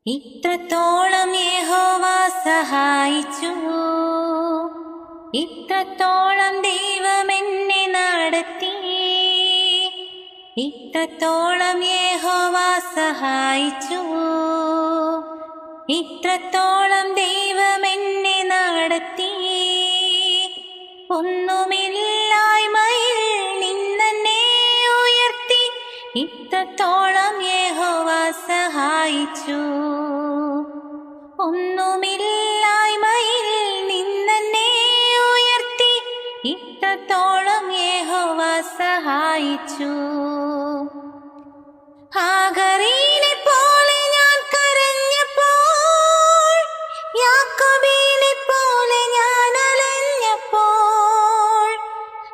ഇത്രത്തോളം യഹോവ സഹായിച്ചു, ഇത്രത്തോളം ദൈവം എന്നെ നടത്തി. ഇത്രത്തോളം യഹോവ സഹായിച്ചു, ഇത്രത്തോളം ദൈവം എന്നെ നടത്തി. ഒന്നുമില്ലായ്മയിൽ നിന്നെന്നെ ഉയർത്തി, ഇത്രത്തോളം യഹോവ സഹായിച്ചു. ഒന്നുമില്ലായ്മയിൽ നിന്നെന്നെ ഉയർത്തി, ഇത്രത്തോളം യഹോവ സഹായിച്ചു. ഹാഗറിനെ പോലെ ഞാൻ കരഞ്ഞപ്പോൾ, യാക്കോബിനെ പോലെ ഞാൻ അലഞ്ഞപ്പോൾ.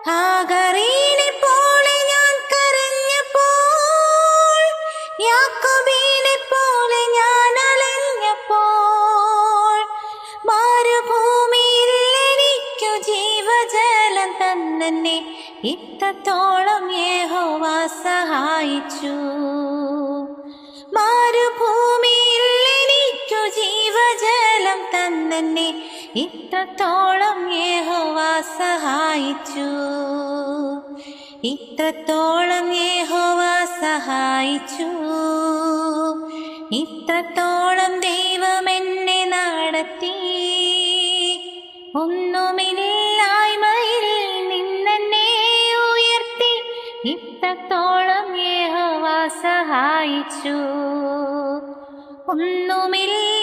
ഹാഗറിനെ പോലെ ഞാൻ കരഞ്ഞപ്പോൾ, യാക്കോബിനെ പോലെ ഞാൻ അലഞ്ഞപ്പോൾ. മരുഭൂമിയിൽ എനിക്കു ജീവജലം തന്നെ, ഇത്രത്തോളം യഹോവ സഹായിച്ചു. മരുഭൂമിയിൽ എനിക്കു ജീവജലം തന്നെ, ഇത്രത്തോളം യഹോവ സഹായിച്ചു. ഇത്രത്തോളം യഹോവ സഹായിച്ചു, ഇത്രത്തോളം ദൈവം എന്നെ നടത്തി. ഒന്നുമില്ലായ്മയിൽ നിന്നെന്നെ ഉയർത്തി, ഇത്രത്തോളം യഹോവ സഹായിച്ചു. ഒന്നുമില്ല